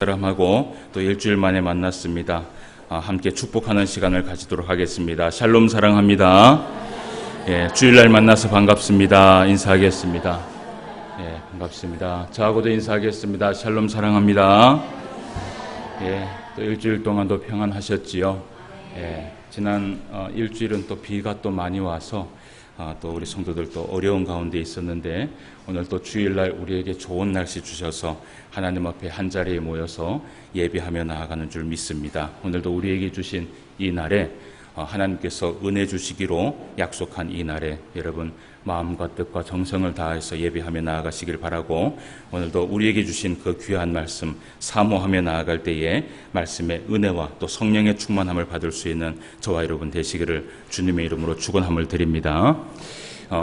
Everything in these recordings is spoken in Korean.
사람하고 또 일주일 만에 만났습니다. 함께 축복하는 시간을 가지도록 하겠습니다. 샬롬 사랑합니다. 주일날 만나서 반갑습니다. 인사하겠습니다. 반갑습니다. 저하고도 인사하겠습니다. 샬롬 사랑합니다. 또 일주일 동안도 평안하셨지요? 지난 일주일은 또 비가 또 많이 와서 또 우리 성도들도 어려운 가운데 있었는데 오늘 또 주일날 우리에게 좋은 날씨 주셔서 하나님 앞에 한자리에 모여서 예배하며 나아가는 줄 믿습니다. 오늘도 우리에게 주신 이 날에 하나님께서 은혜 주시기로 약속한 이 날에 여러분 마음과 뜻과 정성을 다해서 예배하며 나아가시길 바라고, 오늘도 우리에게 주신 그 귀한 말씀 사모하며 나아갈 때에 말씀의 은혜와 또 성령의 충만함을 받을 수 있는 저와 여러분 되시기를 주님의 이름으로 축원함을 드립니다.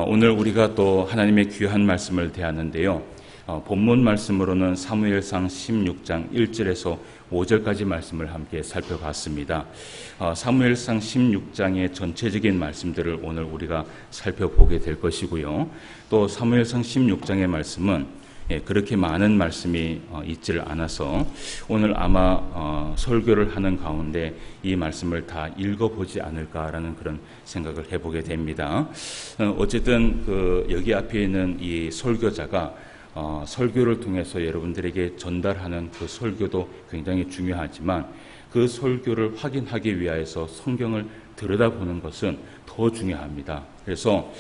오늘 우리가 또 하나님의 귀한 말씀을 대하는데요. 본문 말씀으로는 사무엘상 16장 1절에서 5절까지 말씀을 함께 살펴봤습니다. 사무엘상 16장의 전체적인 말씀들을 오늘 우리가 살펴보게 될 것이고요. 또 사무엘상 16장의 말씀은 그렇게 많은 말씀이 있질 않아서 오늘 아마 설교를 하는 가운데 이 말씀을 다 읽어보지 않을까라는 그런 생각을 해보게 됩니다. 어쨌든 여기 앞에 있는 이 설교자가 설교를 통해서 여러분들에게 전달하는 그 설교도 굉장히 중요하지만 그 설교를 확인하기 위하여서 성경을 들여다보는 것은 더 중요합니다. 그래서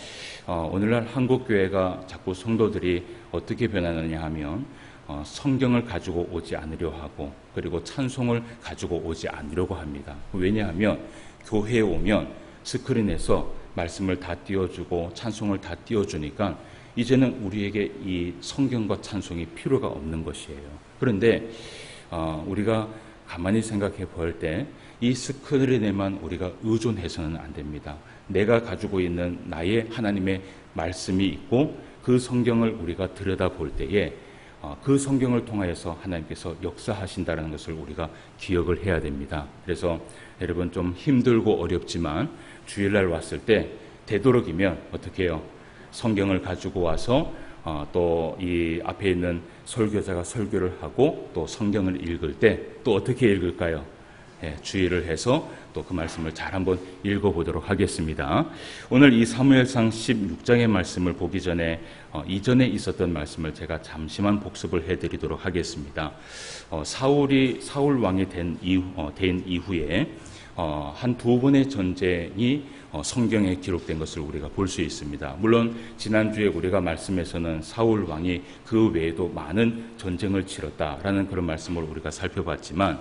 오늘날 한국교회가 자꾸 성도들이 어떻게 변하느냐 하면 성경을 가지고 오지 않으려 하고 그리고 찬송을 가지고 오지 않으려고 합니다. 왜냐하면 교회에 오면 스크린에서 말씀을 다 띄워주고 찬송을 다 띄워주니까 이제는 우리에게 이 성경과 찬송이 필요가 없는 것이에요. 그런데 우리가 가만히 생각해 볼 때 이 스크린에만 우리가 의존해서는 안 됩니다. 내가 가지고 있는 나의 하나님의 말씀이 있고 그 성경을 우리가 들여다볼 때에 그 성경을 통하여서 하나님께서 역사하신다는 것을 우리가 기억을 해야 됩니다. 그래서 여러분 좀 힘들고 어렵지만 주일날 왔을 때 되도록이면 어떻게 해요? 성경을 가지고 와서 또 이 앞에 있는 설교자가 설교를 하고 또 성경을 읽을 때 또 어떻게 읽을까요? 주의를 해서 또 그 말씀을 잘 한번 읽어보도록 하겠습니다. 오늘 이 사무엘상 16장의 말씀을 보기 전에 이전에 있었던 말씀을 제가 잠시만 복습을 해드리도록 하겠습니다. 사울 왕이 된 이후에 한 두 번의 전쟁이 성경에 기록된 것을 우리가 볼 수 있습니다. 물론 지난주에 우리가 말씀에서는 사울 왕이 그 외에도 많은 전쟁을 치렀다라는 그런 말씀을 우리가 살펴봤지만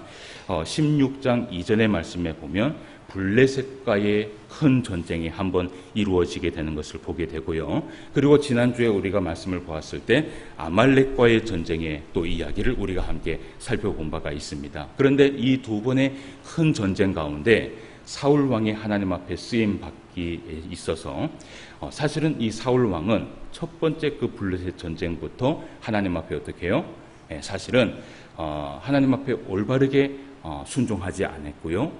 16장 이전의 말씀에 보면 블레셋과의 큰 전쟁이 한번 이루어지게 되는 것을 보게 되고요. 그리고 지난주에 우리가 말씀을 보았을 때 아말렉과의 전쟁의 또 이야기를 우리가 함께 살펴본 바가 있습니다. 그런데 이 두 번의 큰 전쟁 가운데 사울 왕이 하나님 앞에 쓰임 받기 있어서 사실은 이 사울 왕은 첫 번째 그 블레셋 전쟁부터 하나님 앞에 어떻게 해요? 사실은 하나님 앞에 올바르게 순종하지 않았고요.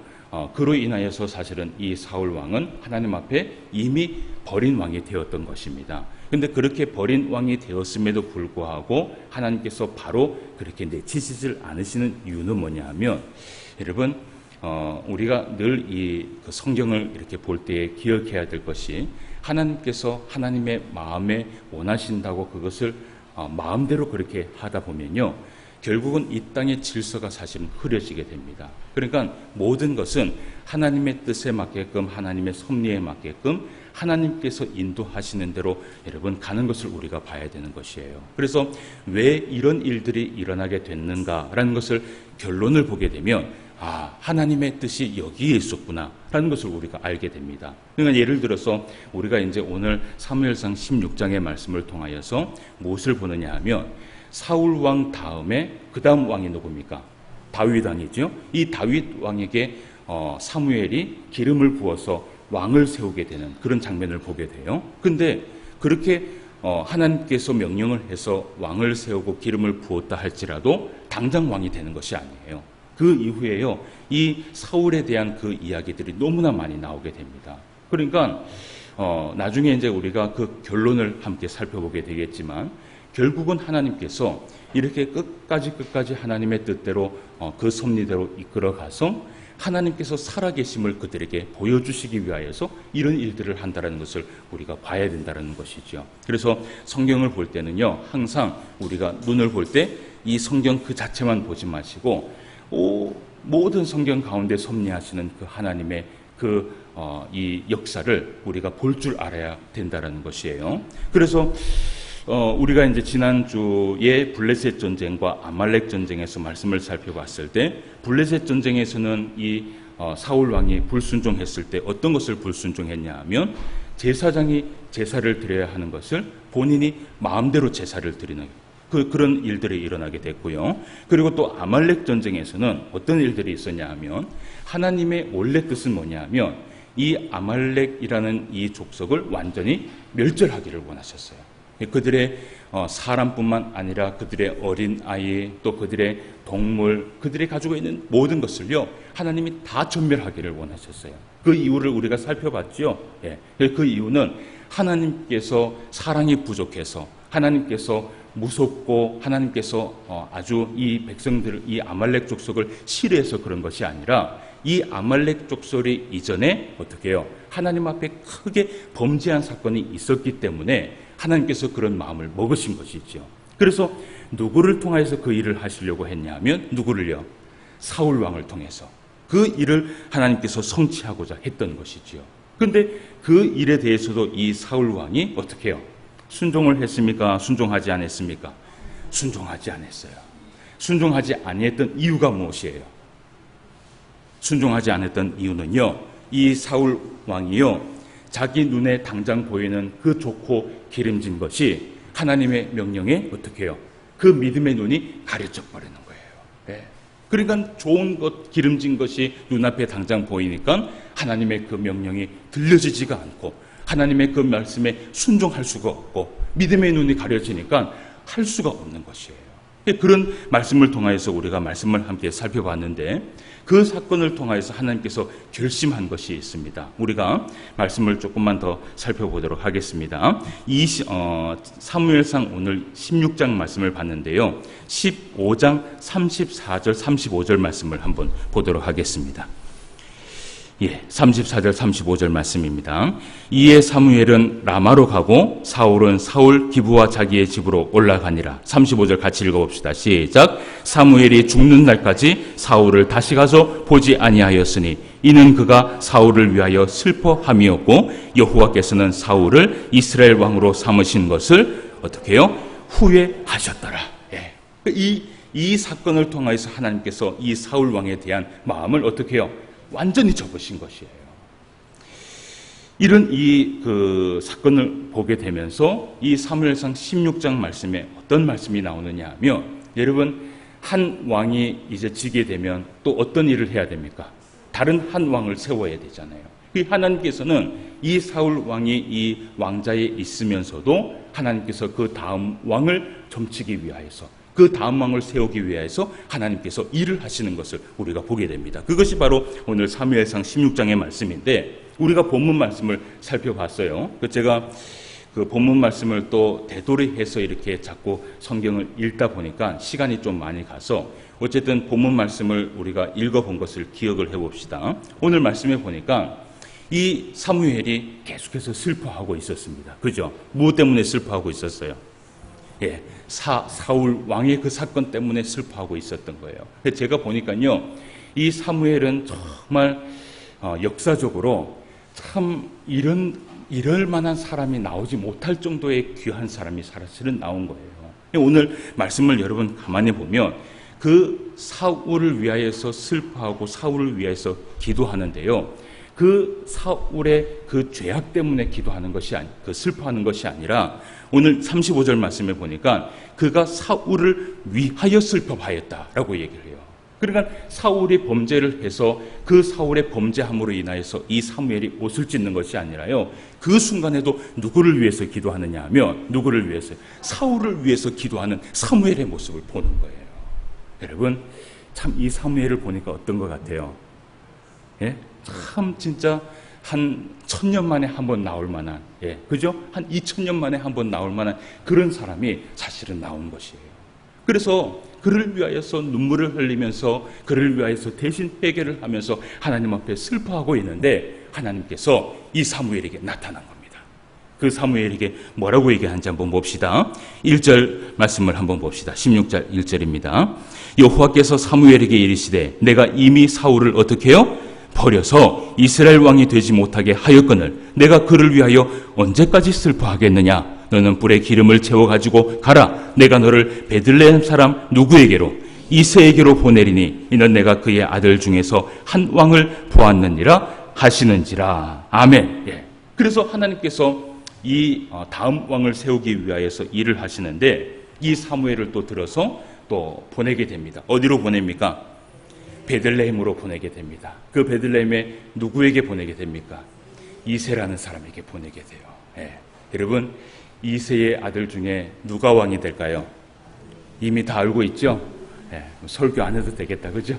그로 인하여서 사실은 이 사울 왕은 하나님 앞에 이미 버린 왕이 되었던 것입니다. 그런데 그렇게 버린 왕이 되었음에도 불구하고 하나님께서 바로 그렇게 내치시질 않으시는 이유는 뭐냐 하면, 여러분 우리가 늘 이 성경을 이렇게 볼 때에 기억해야 될 것이, 하나님께서 하나님의 마음에 원하신다고 그것을 마음대로 그렇게 하다 보면요, 결국은 이 땅의 질서가 사실은 흐려지게 됩니다. 그러니까 모든 것은 하나님의 뜻에 맞게끔, 하나님의 섭리에 맞게끔 하나님께서 인도하시는 대로 여러분 가는 것을 우리가 봐야 되는 것이에요. 그래서 왜 이런 일들이 일어나게 됐는가라는 것을 결론을 보게 되면 하나님의 뜻이 여기에 있었구나 라는 것을 우리가 알게 됩니다. 그러니까 예를 들어서 우리가 이제 오늘 사무엘상 16장의 말씀을 통하여서 무엇을 보느냐 하면, 사울 왕 다음에 그 다음 왕이 누굽니까? 다윗 왕이죠. 이 다윗 왕에게 사무엘이 기름을 부어서 왕을 세우게 되는 그런 장면을 보게 돼요. 근데 그렇게 하나님께서 명령을 해서 왕을 세우고 기름을 부었다 할지라도 당장 왕이 되는 것이 아니에요. 그 이후에요, 이 사울에 대한 그 이야기들이 너무나 많이 나오게 됩니다. 그러니까 나중에 이제 우리가 그 결론을 함께 살펴보게 되겠지만, 결국은 하나님께서 이렇게 끝까지 하나님의 뜻대로 그 섭리대로 이끌어가서 하나님께서 살아계심을 그들에게 보여주시기 위하여서 이런 일들을 한다는 것을 우리가 봐야 된다는 것이죠. 그래서 성경을 볼 때는요, 항상 우리가 눈을 볼 때 이 성경 그 자체만 보지 마시고 모든 성경 가운데 섭리하시는 그 하나님의 이 역사를 우리가 볼 줄 알아야 된다는 것이에요. 그래서 우리가 이제 지난주에 블레셋 전쟁과 아말렉 전쟁에서 말씀을 살펴봤을 때, 블레셋 전쟁에서는 이 사울 왕이 불순종했을 때 어떤 것을 불순종했냐 하면, 제사장이 제사를 드려야 하는 것을 본인이 마음대로 제사를 드리는 그런 일들이 일어나게 됐고요. 그리고 또 아말렉 전쟁에서는 어떤 일들이 있었냐 하면, 하나님의 원래 뜻은 뭐냐 하면 이 아말렉이라는 이 족속을 완전히 멸절하기를 원하셨어요. 그들의 사람뿐만 아니라 그들의 어린 아이, 또 그들의 동물, 그들이 가지고 있는 모든 것을요, 하나님이 다 전멸하기를 원하셨어요. 그 이유를 우리가 살펴봤죠. 그 이유는 하나님께서 사랑이 부족해서, 하나님께서 무섭고, 하나님께서 아주 이 백성들을, 이 아말렉 족속을 싫어해서 그런 것이 아니라, 이 아말렉 족속이 이전에 어떻게 해요? 하나님 앞에 크게 범죄한 사건이 있었기 때문에 하나님께서 그런 마음을 먹으신 것이죠. 그래서 누구를 통해서 그 일을 하시려고 했냐면, 누구를요? 사울 왕을 통해서 그 일을 하나님께서 성취하고자 했던 것이지요. 그런데 그 일에 대해서도 이 사울 왕이 어떻게 해요? 순종을 했습니까? 순종하지 않았습니까? 순종하지 않았어요. 순종하지 아니했던 이유가 무엇이에요? 순종하지 않았던 이유는요, 이 사울 왕이요, 자기 눈에 당장 보이는 그 좋고 기름진 것이 하나님의 명령에 어떻게 해요? 그 믿음의 눈이 가려져 버리는 거예요. 그러니까 좋은 것, 기름진 것이 눈앞에 당장 보이니까 하나님의 그 명령이 들려지지가 않고, 하나님의 그 말씀에 순종할 수가 없고, 믿음의 눈이 가려지니까 할 수가 없는 것이에요. 그런 말씀을 통하여서 우리가 말씀을 함께 살펴봤는데, 그 사건을 통하여서 하나님께서 결심한 것이 있습니다. 우리가 말씀을 조금만 더 살펴보도록 하겠습니다. 사무엘상 오늘 16장 말씀을 봤는데요, 15장 34절 35절 말씀을 한번 보도록 하겠습니다. 34절 35절 말씀입니다. 이에 사무엘은 라마로 가고 사울은 사울 기브와 자기의 집으로 올라가니라. 35절 같이 읽어봅시다. 시작. 사무엘이 죽는 날까지 사울을 다시 가서 보지 아니하였으니 이는 그가 사울을 위하여 슬퍼함이었고, 여호와께서는 사울을 이스라엘 왕으로 삼으신 것을 어떻게 해요? 후회하셨더라. 이 사건을 통해서 하나님께서 이 사울 왕에 대한 마음을 어떻게 해요? 완전히 접으신 것이에요. 이런 그 사건을 보게 되면서 이 사무엘상 16장 말씀에 어떤 말씀이 나오느냐 하면, 여러분, 한 왕이 이제 지게 되면 또 어떤 일을 해야 됩니까? 다른 한 왕을 세워야 되잖아요. 하나님께서는 이 사울 왕이 이 왕자에 있으면서도 하나님께서 그 다음 왕을 점치기 위하여서, 그 다음 왕을 세우기 위해서 하나님께서 일을 하시는 것을 우리가 보게 됩니다. 그것이 바로 오늘 사무엘상 16장의 말씀인데, 우리가 본문 말씀을 살펴봤어요. 제가 그 본문 말씀을 또 되돌이해서 이렇게 자꾸 성경을 읽다 보니까 시간이 좀 많이 가서, 어쨌든 본문 말씀을 우리가 읽어본 것을 기억을 해봅시다. 오늘 말씀에 보니까 이 사무엘이 계속해서 슬퍼하고 있었습니다. 그죠? 무엇 때문에 슬퍼하고 있었어요? 사울 왕의 그 사건 때문에 슬퍼하고 있었던 거예요. 제가 보니까요, 이 사무엘은 정말 역사적으로 참 이럴 만한 사람이 나오지 못할 정도의 귀한 사람이 사실은 나온 거예요. 오늘 말씀을 여러분 가만히 보면 그 사울을 위하여서 슬퍼하고 사울을 위하여서 기도하는데요, 그 사울의 그 죄악 때문에 기도하는 것이 슬퍼하는 것이 아니라, 오늘 35절 말씀에 보니까 그가 사울을 위하여 슬퍼하였다라고 얘기를 해요. 그러니까 사울이 범죄를 해서 그 사울의 범죄함으로 인하여서 이 사무엘이 옷을 찢는 것이 아니라요, 그 순간에도 누구를 위해서 기도하느냐 하면, 누구를 위해서? 사울을 위해서 기도하는 사무엘의 모습을 보는 거예요. 여러분, 참 이 사무엘을 보니까 어떤 것 같아요? 참 진짜 한 1000년 만에 한 번 나올 만한, 그죠? 한 2000년 만에 한 번 나올 만한 그런 사람이 사실은 나온 것이에요. 그래서 그를 위하여서 눈물을 흘리면서 그를 위하여서 대신 회개를 하면서 하나님 앞에 슬퍼하고 있는데 하나님께서 이 사무엘에게 나타난 겁니다. 그 사무엘에게 뭐라고 얘기하는지 한번 봅시다. 1절 말씀을 한번 봅시다. 16절 1절입니다. 여호와께서 사무엘에게 이르시되 내가 이미 사울을 어떻게 해요? 버려서 이스라엘 왕이 되지 못하게 하였거늘 내가 그를 위하여 언제까지 슬퍼하겠느냐? 너는 불에 기름을 채워가지고 가라. 내가 너를 베들레헴 사람 누구에게로? 이새에게로 보내리니 이는 내가 그의 아들 중에서 한 왕을 보았느니라 하시는지라. 아멘. 그래서 하나님께서 이 다음 왕을 세우기 위하여서 일을 하시는데 이 사무엘을 또 들어서 또 보내게 됩니다. 어디로 보냅니까? 베들레헴으로 보내게 됩니다. 그 베들레헴에 누구에게 보내게 됩니까? 이새라는 사람에게 보내게 돼요. 여러분, 이새의 아들 중에 누가 왕이 될까요? 이미 다 알고 있죠? 설교 안 해도 되겠다, 그죠?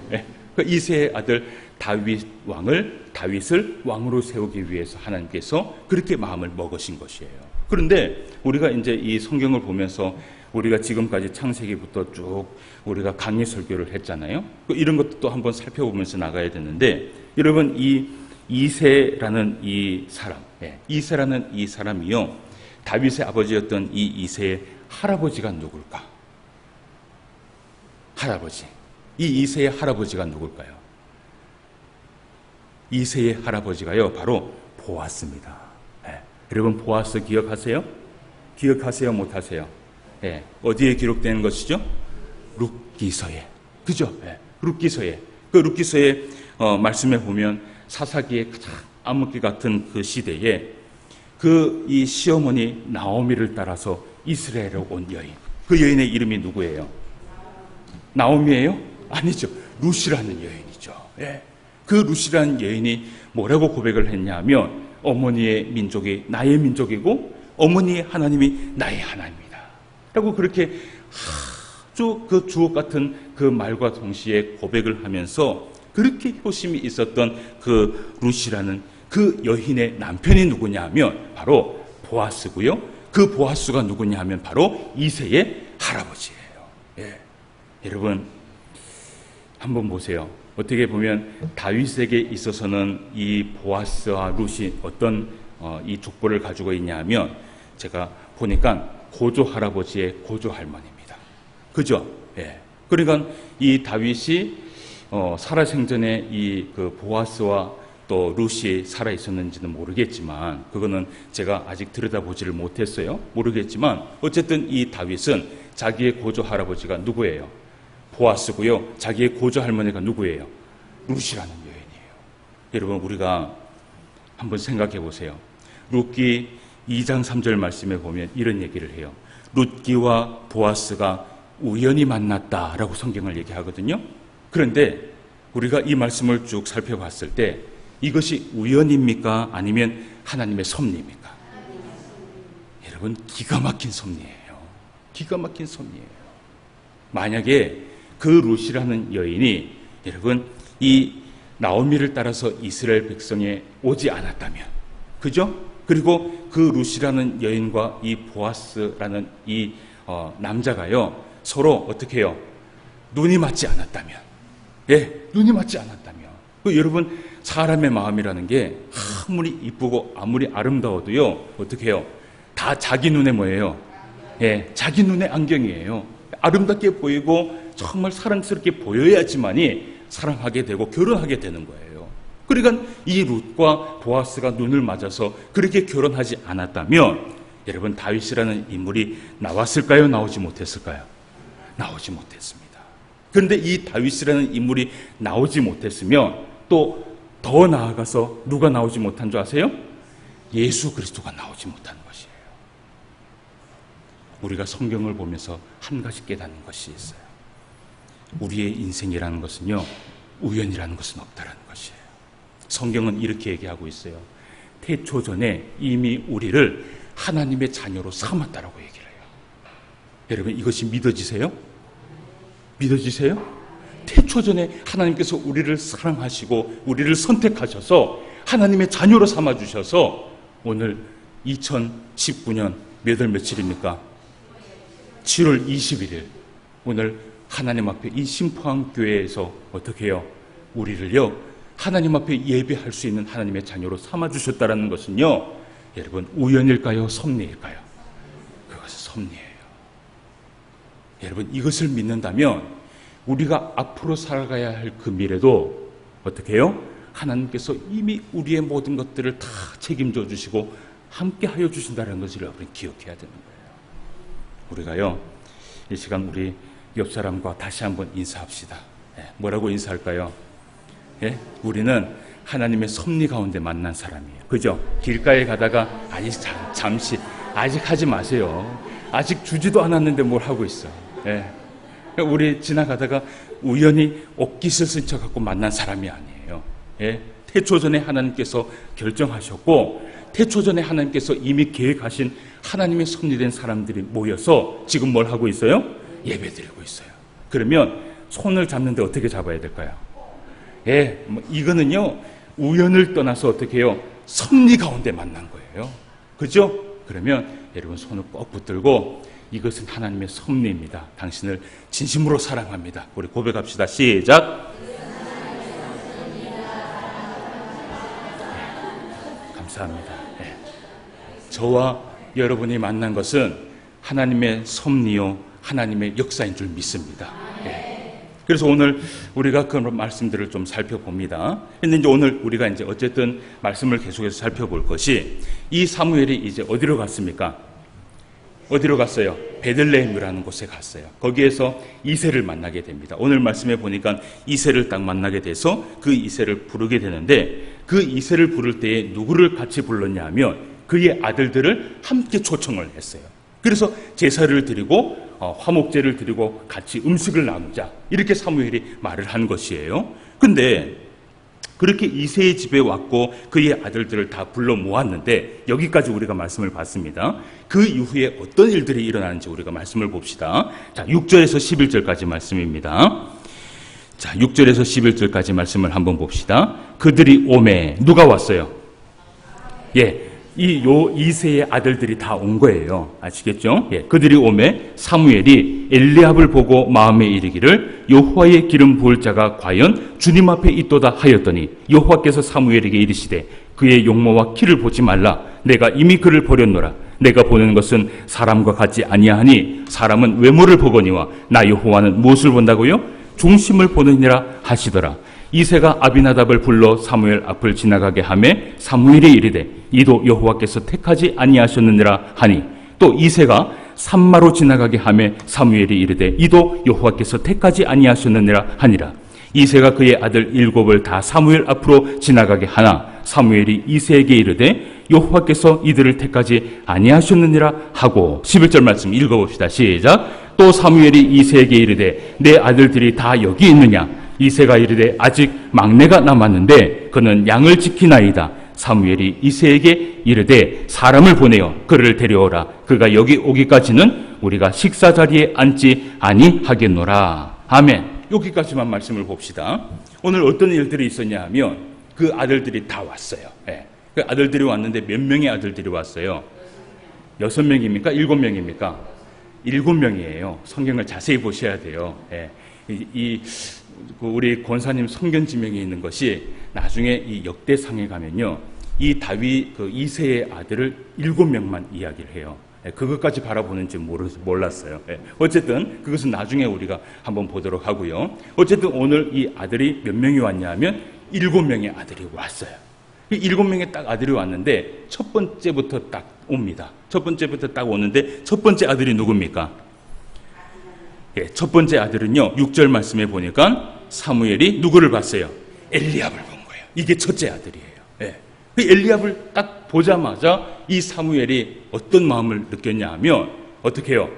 그 이새의 아들 다윗을 왕으로 세우기 위해서 하나님께서 그렇게 마음을 먹으신 것이에요. 그런데 우리가 이제 이 성경을 보면서 우리가 지금까지 창세기부터 쭉 우리가 강의 설교를 했잖아요. 이런 것도 또 한번 살펴보면서 나가야 되는데, 여러분, 이 이새라는 이 사람, 이새라는 이 사람이요, 다윗의 아버지였던 이 이새의 할아버지가 누굴까? 할아버지. 이 이새의 할아버지가 누굴까요? 이새의 할아버지가요, 바로 보아스입니다. 여러분, 보아스 기억하세요? 기억하세요? 못하세요? 어디에 기록된 것이죠? 룻기서에. 그죠? 룻기서에. 그 룻기서에 말씀해 보면 사사기의 가장 암흑기 같은 그 시대에 그 이 시어머니 나오미를 따라서 이스라엘에 온 여인. 그 여인의 이름이 누구예요? 나오미예요? 아니죠. 룻이라는 여인이죠. 그 룻이라는 여인이 뭐라고 고백을 했냐면 어머니의 민족이 나의 민족이고 어머니의 하나님이 나의 하나님이다. 라고 그렇게 아주 그 주옥 같은 그 말과 동시에 고백을 하면서 그렇게 효심이 있었던 그 룻이라는 그 여인의 남편이 누구냐 하면 바로 보아스고요. 그 보아스가 누구냐 하면 바로 이새의 할아버지예요. 여러분, 한번 보세요. 어떻게 보면 다윗에게 있어서는 이 보아스와 룻이 어떤 이 족보를 가지고 있냐 하면 제가 보니까 고조 할아버지의 고조 할머니입니다. 그죠? 그러니까 이 다윗이 살아생전에 이 그 보아스와 또 룻이 살아 있었는지는 모르겠지만 그거는 제가 아직 들여다보지를 못했어요. 모르겠지만 어쨌든 이 다윗은 자기의 고조 할아버지가 누구예요? 보아스고요. 자기의 고조 할머니가 누구예요? 룻이라는 여인이에요. 여러분, 우리가 한번 생각해 보세요. 룻기 2장 3절 말씀에 보면 이런 얘기를 해요. 룻기와 보아스가 우연히 만났다라고 성경을 얘기하거든요. 그런데 우리가 이 말씀을 쭉 살펴봤을 때 이것이 우연입니까? 아니면 하나님의 섭리입니까? 여러분, 기가 막힌 섭리예요. 기가 막힌 섭리예요. 만약에 그 룻이라는 여인이 여러분 이 나오미를 따라서 이스라엘 백성에 오지 않았다면, 그죠? 그리고 그 룻이라는 여인과 이 보아스라는 이 남자가요 서로 어떻게 해요? 눈이 맞지 않았다면, 눈이 맞지 않았다면, 여러분 사람의 마음이라는 게 아무리 이쁘고 아무리 아름다워도요 어떻게 해요? 다 자기 눈에 뭐예요? 자기 눈에 안경이에요. 아름답게 보이고 정말 사랑스럽게 보여야지만이 사랑하게 되고 결혼하게 되는 거예요. 그러니까 이 룻과 보아스가 눈을 맞아서 그렇게 결혼하지 않았다면 여러분 다윗이라는 인물이 나왔을까요? 나오지 못했을까요? 나오지 못했습니다. 그런데 이 다윗이라는 인물이 나오지 못했으면 또 더 나아가서 누가 나오지 못한 줄 아세요? 예수 그리스도가 나오지 못한 것이에요. 우리가 성경을 보면서 한 가지 깨닫는 것이 있어요. 우리의 인생이라는 것은요 우연이라는 것은 없다라는 것이에요. 성경은 이렇게 얘기하고 있어요. 태초전에 이미 우리를 하나님의 자녀로 삼았다라고 얘기를 해요. 여러분 이것이 믿어지세요? 믿어지세요? 태초전에 하나님께서 우리를 사랑하시고 우리를 선택하셔서 하나님의 자녀로 삼아주셔서 오늘 2019년 몇 월 며칠입니까? 7월 21일 오늘 하나님 앞에 이 심포항교회에서 어떻게 해요? 우리를요 하나님 앞에 예배할 수 있는 하나님의 자녀로 삼아주셨다는 것은요 여러분 우연일까요? 섭리일까요? 그것은 섭리예요. 여러분 이것을 믿는다면 우리가 앞으로 살아가야 할 그 미래도 어떻게 해요? 하나님께서 이미 우리의 모든 것들을 다 책임져 주시고 함께 하여 주신다는 것을 여러분 기억해야 되는 거예요. 우리가요 이 시간 우리 옆 사람과 다시 한번 인사합시다. 뭐라고 인사할까요? 우리는 하나님의 섭리 가운데 만난 사람이에요. 그죠? 길가에 가다가 잠시 아직 하지 마세요. 아직 주지도 않았는데 뭘 하고 있어. 우리 지나가다가 우연히 옷깃을 쓴 척 갖고 만난 사람이 아니에요. 태초전에 하나님께서 결정하셨고 태초전에 하나님께서 이미 계획하신 하나님의 섭리된 사람들이 모여서 지금 뭘 하고 있어요? 예배드리고 있어요. 그러면 손을 잡는데 어떻게 잡아야 될까요? 이거는요 우연을 떠나서 어떻게 해요? 섭리 가운데 만난 거예요. 그죠? 그러면 여러분 손을 꼭 붙들고 이것은 하나님의 섭리입니다. 당신을 진심으로 사랑합니다. 우리 고백합시다. 시작. 감사합니다. 저와 여러분이 만난 것은 하나님의 섭리요 하나님의 역사인 줄 믿습니다. 그래서 오늘 우리가 그런 말씀들을 좀 살펴봅니다. 근데 이제 오늘 우리가 이제 어쨌든 말씀을 계속해서 살펴볼 것이 이 사무엘이 이제 어디로 갔습니까? 어디로 갔어요? 베들레헴이라는 곳에 갔어요. 거기에서 이새를 만나게 됩니다. 오늘 말씀에 보니까 이새를 딱 만나게 돼서 그 이새를 부르게 되는데 그 이새를 부를 때에 누구를 같이 불렀냐 하면 그의 아들들을 함께 초청을 했어요. 그래서 제사를 드리고 화목제를 드리고 같이 음식을 나누자 이렇게 사무엘이 말을 한 것이에요. 근데 그렇게 이새의 집에 왔고 그의 아들들을 다 불러 모았는데 여기까지 우리가 말씀을 봤습니다. 그 이후에 어떤 일들이 일어나는지 우리가 말씀을 봅시다. 자, 6절에서 11절까지 말씀입니다. 자, 6절에서 11절까지 말씀을 한번 봅시다. 그들이 오매 누가 왔어요? 이새의 아들들이 다 온 거예요. 아시겠죠? 그들이 오매 사무엘이 엘리압을 보고 마음에 이르기를 여호와의 기름 부을 자가 과연 주님 앞에 있도다 하였더니 여호와께서 사무엘에게 이르시되 그의 용모와 키를 보지 말라. 내가 이미 그를 버렸노라. 내가 보는 것은 사람과 같지 아니하니 사람은 외모를 보거니와 나 여호와는 무엇을 본다고요? 중심을 보느니라 하시더라. 이새가 아비나답을 불러 사무엘 앞을 지나가게 하매 사무엘이 이르되 이도 여호와께서 택하지 아니하셨느니라 하니 또 이새가 산마로 지나가게 하매 사무엘이 이르되 이도 여호와께서 택하지 아니하셨느니라 하니라. 이새가 그의 아들 7을 다 사무엘 앞으로 지나가게 하나 사무엘이 이새에게 이르되 여호와께서 이들을 택하지 아니하셨느니라 하고 11절 말씀 읽어봅시다. 시작. 또 사무엘이 이새에게 이르되 내 아들들이 다 여기 있느냐? 이새가 이르되 아직 막내가 남았는데 그는 양을 지키나이다. 사무엘이 이새에게 이르되 사람을 보내어 그를 데려오라. 그가 여기 오기까지는 우리가 식사 자리에 앉지 아니하겠노라. 아멘. 여기까지만 말씀을 봅시다. 오늘 어떤 일들이 있었냐 하면 그 아들들이 다 왔어요. 그 아들들이 왔는데 몇 명의 아들들이 왔어요? 6명입니까? 7명입니까? 7명이에요. 성경을 자세히 보셔야 돼요. 우리 권사님 성견 지명에 있는 것이 나중에 이 역대상에 가면요, 이 다윗 그 이새의 아들을 7명만 이야기를 해요. 그것까지 바라보는지 몰랐어요. 어쨌든 그것은 나중에 우리가 한번 보도록 하고요. 어쨌든 오늘 이 아들이 몇 명이 왔냐면 7명의 아들이 왔어요. 7명의 딱 아들이 왔는데 첫 번째부터 딱 옵니다. 첫 번째부터 딱 오는데 첫 번째 아들이 누굽니까? 첫 번째 아들은요, 6절 말씀에 보니까 사무엘이 누구를 봤어요? 엘리압을 본 거예요. 이게 첫째 아들이에요. 그 엘리압을 딱 보자마자 이 사무엘이 어떤 마음을 느꼈냐 하면 어떻게 해요?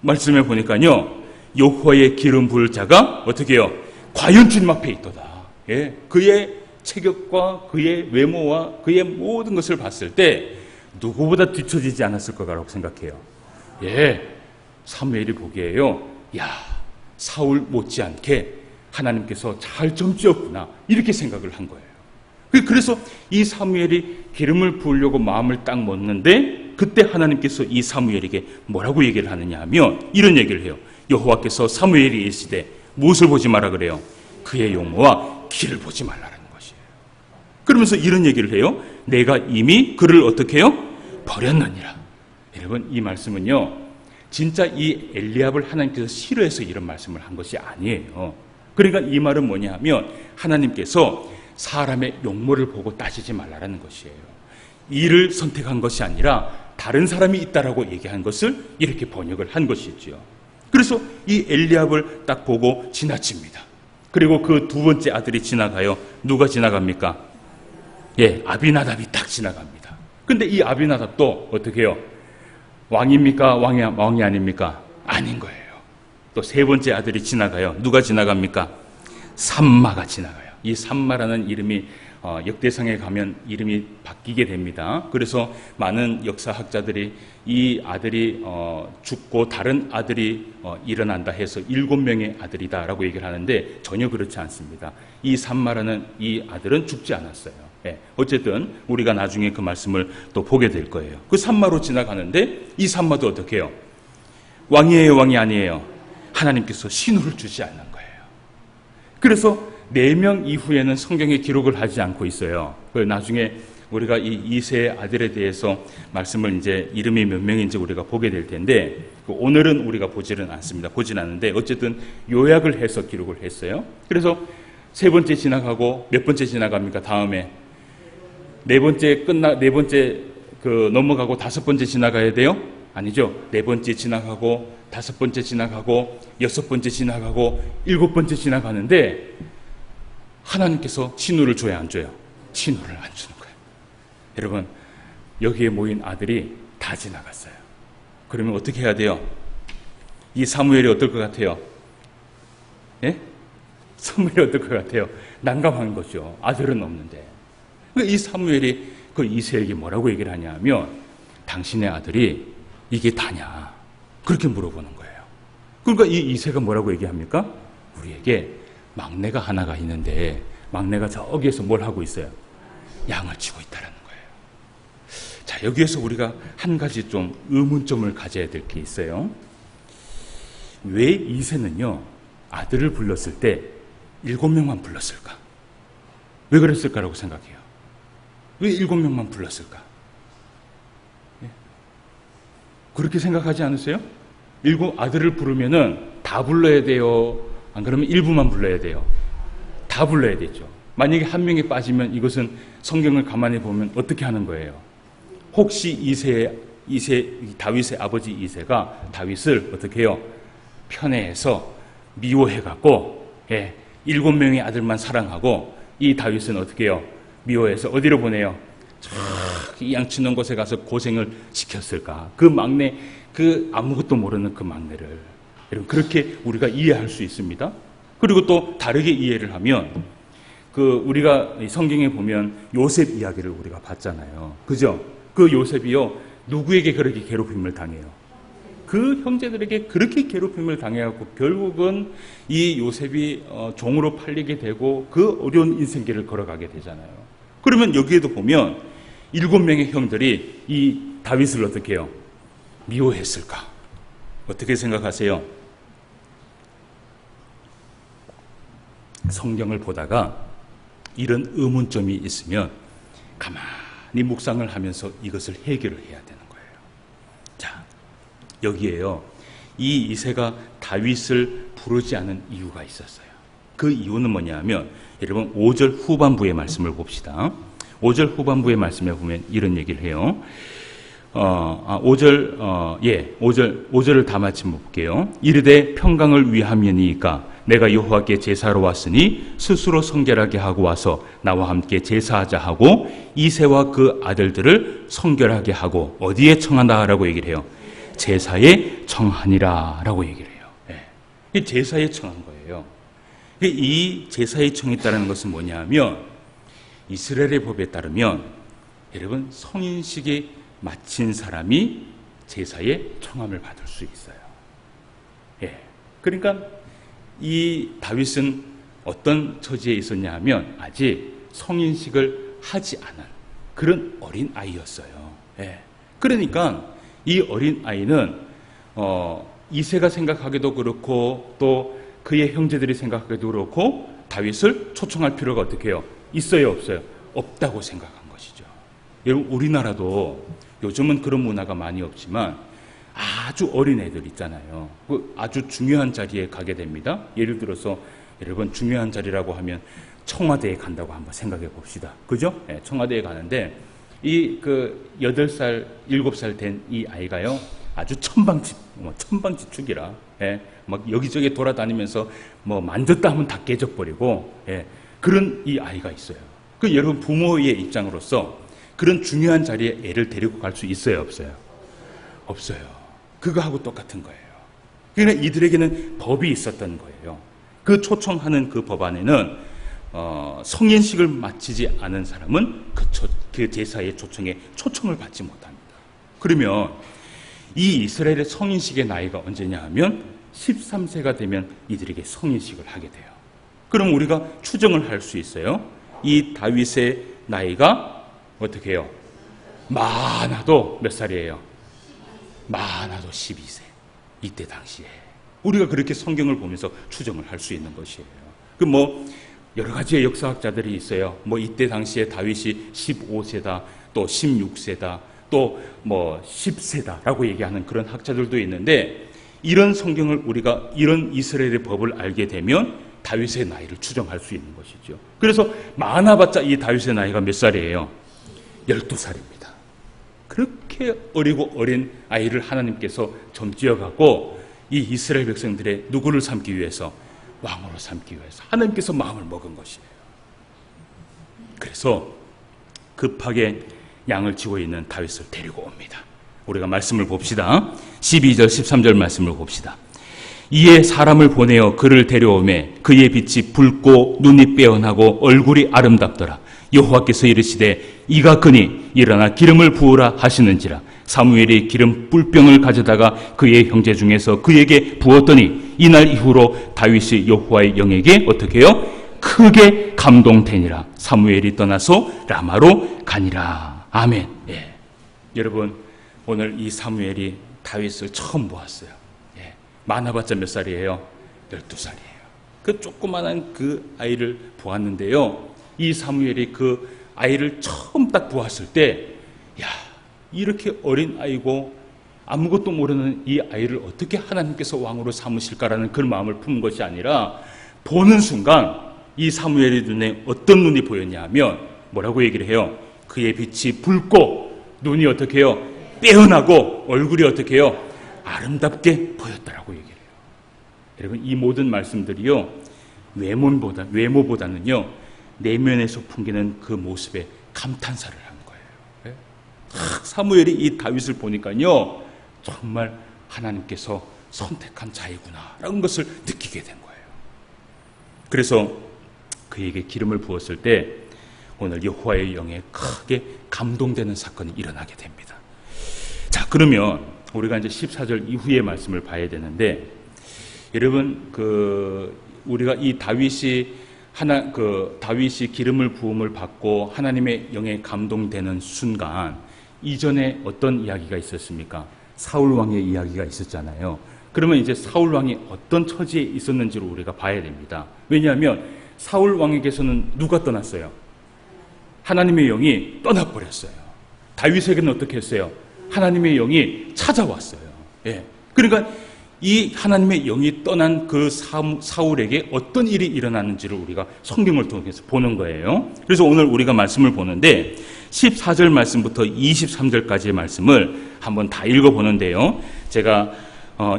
말씀에 보니까요, 여호와의 기름 부을 자가 어떻게 해요? 과연 주님 앞에 있도다. 그의 체격과 그의 외모와 그의 모든 것을 봤을 때 누구보다 뒤처지지 않았을 거라고 생각해요. 사무엘이 보기에요, 사울 못지않게 하나님께서 잘 점지었구나, 이렇게 생각을 한 거예요. 그래서 이 사무엘이 기름을 부으려고 마음을 딱 먹는데 그때 하나님께서 이 사무엘에게 뭐라고 얘기를 하느냐 하면 이런 얘기를 해요. 여호와께서 사무엘이 이르시되 무엇을 보지 마라 그래요? 그의 용모와 길을 보지 말라는 것이에요. 그러면서 이런 얘기를 해요. 내가 이미 그를 어떻게 해요? 버렸느니라. 여러분, 이 말씀은요, 진짜 이 엘리압을 하나님께서 싫어해서 이런 말씀을 한 것이 아니에요. 그러니까 이 말은 뭐냐 하면 하나님께서 사람의 용모를 보고 따지지 말라는 것이에요. 이를 선택한 것이 아니라 다른 사람이 있다라고 얘기한 것을 이렇게 번역을 한 것이지요. 그래서 이 엘리압을 딱 보고 지나칩니다. 그리고 그 두 번째 아들이 지나가요. 누가 지나갑니까? 예, 아비나답이 딱 지나갑니다. 근데 이 아비나답도 어떻게 해요? 왕입니까? 왕이 아닙니까? 아닌 거예요. 또 세 번째 아들이 지나가요. 누가 지나갑니까? 삼마가 지나가요. 이 삼마라는 이름이 역대상에 가면 이름이 바뀌게 됩니다. 그래서 많은 역사학자들이 이 아들이 죽고 다른 아들이 일어난다 해서 7명의 아들이다라고 얘기를 하는데 전혀 그렇지 않습니다. 이 삼마라는 이 아들은 죽지 않았어요. 예, 어쨌든 우리가 나중에 그 말씀을 또 보게 될 거예요. 그 삼마로 지나가는데 이 삼마도 어떻게 해요? 왕이에요, 왕이 아니에요? 하나님께서 신호를 주지 않는 거예요. 그래서 4명 이후에는 성경에 기록을 하지 않고 있어요. 나중에 우리가 이 이세의 아들에 대해서 말씀을 이제 이름이 몇 명인지 우리가 보게 될 텐데 오늘은 우리가 보지는 않습니다. 보진 않는데 어쨌든 요약을 해서 기록을 했어요. 그래서 세 번째 지나가고 몇 번째 지나갑니까? 다음에 네 번째 넘어가고 다섯 번째 지나가야 돼요? 아니죠. 네 번째 지나가고 다섯 번째 지나가고 여섯 번째 지나가고 일곱 번째 지나가는데 하나님께서 신호를 줘야 안 줘요? 신호를 안 주는 거예요. 여러분, 여기에 모인 아들이 다 지나갔어요. 그러면 어떻게 해야 돼요? 이 사무엘이 어떨 것 같아요? 예? 사무엘이 어떨 것 같아요? 난감한 거죠. 아들은 없는데. 이 사무엘이 그 이세에게 뭐라고 얘기를 하냐 하면 당신의 아들이 이게 다냐? 그렇게 물어보는 거예요. 그러니까 이 이세가 뭐라고 얘기합니까? 우리에게 막내가 하나가 있는데 막내가 저기에서 뭘 하고 있어요? 양을 치고 있다는 거예요. 자, 여기에서 우리가 한 가지 좀 의문점을 가져야 될 게 있어요. 왜 이세는요 아들을 불렀을 때 7명만 불렀을까? 왜 그랬을까라고 생각해요? 왜 7명만 불렀을까? 예? 그렇게 생각하지 않으세요? 아들을 부르면은 다 불러야 돼요? 안 그러면 일부만 불러야 돼요? 다 불러야 되죠. 만약에 한 명이 빠지면 이것은 성경을 가만히 보면 어떻게 하는 거예요? 혹시 다윗의 아버지 이세가 다윗을 어떻게 해요? 편애해서 미워해갖고 7명의 아들만 사랑하고 이 다윗은 어떻게 해요? 미워해서 어디로 보내요? 저기 양치는 곳에 가서 고생을 시켰을까? 그 막내, 그 아무것도 모르는 그 막내를. 여러분, 그렇게 우리가 이해할 수 있습니다. 그리고 또 다르게 이해를 하면 우리가 성경에 보면 요셉 이야기를 우리가 봤잖아요. 그죠? 그 요셉이요 누구에게 그렇게 괴롭힘을 당해요? 그 형제들에게 그렇게 괴롭힘을 당해갖고 결국은 이 요셉이 종으로 팔리게 되고 그 어려운 인생길을 걸어가게 되잖아요. 그러면 여기에도 보면 7명의 형들이 이 다윗을 어떻게 해요? 미워했을까? 어떻게 생각하세요? 성경을 보다가 이런 의문점이 있으면 가만히 묵상을 하면서 이것을 해결을 해야 되는 거예요. 자, 여기에요. 이 이새가 다윗을 부르지 않은 이유가 있었어요. 그 이유는 뭐냐면 여러분 5절 후반부의 말씀을 봅시다. 5절 후반부의 말씀에 보면 이런 얘기를 해요. 5절을 다 마치 볼게요. 이르되 평강을 위함이니까 내가 여호와께 제사로 왔으니 스스로 성결하게 하고 와서 나와 함께 제사하자 하고 이새와 그 아들들을 성결하게 하고 어디에 청한다라고 얘기를 해요? 제사에 청하니라라고 얘기를 해요. 이 제사에 청한 거예요. 이 제사에 청했다는 것은 뭐냐면 이스라엘의 법에 따르면 여러분 성인식이 마친 사람이 제사에 청함을 받을 수 있어요. 그러니까 이 다윗은 어떤 처지에 있었냐 하면 아직 성인식을 하지 않은 그런 어린 아이였어요. 예. 그러니까 이 어린 아이는 이새가 생각하기도 그렇고 또 그의 형제들이 생각하기도 그렇고 다윗을 초청할 필요가 어떻게 해요? 있어요, 없어요? 없다고 생각한 것이죠. 여러분, 우리나라도 요즘은 그런 문화가 많이 없지만 아주 어린 애들 있잖아요. 그 아주 중요한 자리에 가게 됩니다. 예를 들어서 여러분, 중요한 자리라고 하면 청와대에 간다고 한번 생각해 봅시다. 그죠? 네, 청와대에 가는데 이 8살, 7살 된 이 아이가요, 아주 천방지축이라, 예, 막 여기저기 돌아다니면서 뭐 만졌다 하면 다 깨져버리고, 예, 그런 이 아이가 있어요. 그 여러분, 부모의 입장으로서 그런 중요한 자리에 애를 데리고 갈 수 있어요, 없어요? 없어요. 그거하고 똑같은 거예요. 그러니까 이들에게는 법이 있었던 거예요. 그 초청하는 그 법 안에는 성인식을 마치지 않은 사람은 그 제사의 초청을 받지 못합니다. 그러면 이 이스라엘의 성인식의 나이가 언제냐 하면 13세가 되면 이들에게 성인식을 하게 돼요. 그럼 우리가 추정을 할 수 있어요. 이 다윗의 나이가 어떻게 해요? 많아도 몇 살이에요? 많아도 12세. 이때 당시에. 우리가 그렇게 성경을 보면서 추정을 할 수 있는 것이에요. 여러 가지의 역사학자들이 있어요. 이때 당시에 다윗이 15세다, 또 16세다, 또 10세다라고 얘기하는 그런 학자들도 있는데, 이런 성경을 우리가 이런 이스라엘의 법을 알게 되면 다윗의 나이를 추정할 수 있는 것이죠. 그래서 많아봤자 이 다윗의 나이가 몇 살이에요? 12살입니다. 그렇게 어리고 어린 아이를 하나님께서 점지어갖고 이 이스라엘 백성들의 누구를 삼기 위해서? 왕으로 삼기 위해서 하나님께서 마음을 먹은 것이에요. 그래서 급하게 양을 치고 있는 다윗을 데리고 옵니다. 우리가 말씀을 봅시다. 12절 13절 말씀을 봅시다. 이에 사람을 보내어 그를 데려오매 그의 빛이 붉고 눈이 빼어나고 얼굴이 아름답더라. 여호와께서 이르시되 이가 그니 일어나 기름을 부으라 하시는지라. 사무엘이 기름 뿔병을 가져다가 그의 형제 중에서 그에게 부었더니 이날 이후로 다윗이 여호와의 영에게 어떻게 해요? 크게 감동되니라. 사무엘이 떠나서 라마로 가니라. 아멘. 예. 여러분, 오늘 이 사무엘이 다윗을 처음 보았어요. 예. 많아봤자 몇 살이에요? 12살이에요. 그 조그만한 그 아이를 보았는데요. 이 사무엘이 그 아이를 처음 딱 보았을 때, 야, 이렇게 어린 아이고 아무것도 모르는 이 아이를 어떻게 하나님께서 왕으로 삼으실까라는 그런 마음을 품은 것이 아니라, 보는 순간 이 사무엘의 눈에 어떤 눈이 보였냐 하면 뭐라고 얘기를 해요? 그의 빛이 붉고 눈이 어떻게 해요? 빼어나고 얼굴이 어떻게 해요? 아름답게 보였다라고 얘기를 해요. 여러분, 이 모든 말씀들이요, 외모보다는요, 내면에서 풍기는 그 모습에 감탄사를 한 거예요. 사무엘이 이 다윗을 보니까요, 정말 하나님께서 선택한 자이구나 라는 것을 느끼게 된 거예요. 그래서 그에게 기름을 부었을 때 오늘 여호와의 영에 크게 감동되는 사건이 일어나게 됩니다. 자, 그러면 우리가 이제 14절 이후의 말씀을 봐야 되는데, 여러분, 우리가 이 다윗이 기름을 부음을 받고 하나님의 영에 감동되는 순간 이전에 어떤 이야기가 있었습니까? 사울 왕의 이야기가 있었잖아요. 그러면 이제 사울 왕이 어떤 처지에 있었는지를 우리가 봐야 됩니다. 왜냐하면 사울 왕에게서는 누가 떠났어요? 하나님의 영이 떠나버렸어요. 다윗에게는 어떻게 했어요? 하나님의 영이 찾아왔어요. 예. 그러니까 이 하나님의 영이 떠난 그 사울에게 어떤 일이 일어나는지를 우리가 성경을 통해서 보는 거예요. 그래서 오늘 우리가 말씀을 보는데 14절 말씀부터 23절까지의 말씀을 한번 다 읽어보는데요. 제가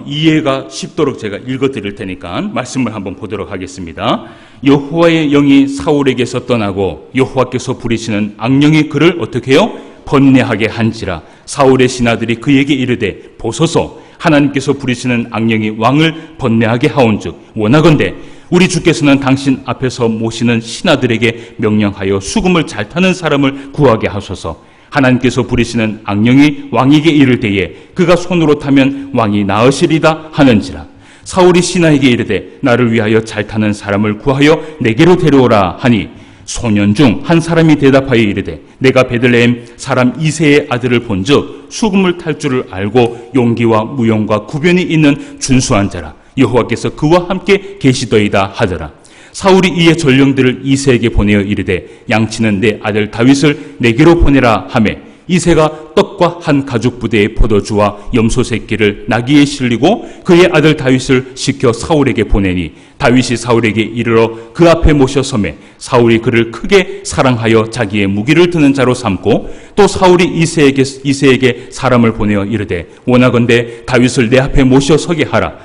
이해가 쉽도록 제가 읽어드릴 테니까 말씀을 한번 보도록 하겠습니다. 여호와의 영이 사울에게서 떠나고 여호와께서 부리시는 악령이 그를 어떻게 해요? 번뇌하게 한지라. 사울의 신하들이 그에게 이르되 보소서, 하나님께서 부리시는 악령이 왕을 번뇌하게 하온즉 원하건대 우리 주께서는 당신 앞에서 모시는 신하들에게 명령하여 수금을 잘 타는 사람을 구하게 하소서. 하나님께서 부리시는 악령이 왕에게 이를 때에 그가 손으로 타면 왕이 나으시리다 하는지라. 사울이 신하에게 이르되 나를 위하여 잘 타는 사람을 구하여 내게로 데려오라 하니 소년 중 한 사람이 대답하여 이르되 내가 베들레헴 사람 이새의 아들을 본즉 수금을 탈 줄을 알고 용기와 무용과 구변이 있는 준수한 자라. 여호와께서 그와 함께 계시더이다 하더라. 사울이 이에 전령들을 이새에게 보내어 이르되 양치는 내 아들 다윗을 내게로 보내라 하매 이새가 떡과 한 가죽 부대의 포도주와 염소 새끼를 나귀에 실리고 그의 아들 다윗을 시켜 사울에게 보내니 다윗이 사울에게 이르러 그 앞에 모셔 서매 사울이 그를 크게 사랑하여 자기의 무기를 드는 자로 삼고 또 사울이 이새에게 사람을 보내어 이르되 원하건대 다윗을 내 앞에 모셔 서게 하라.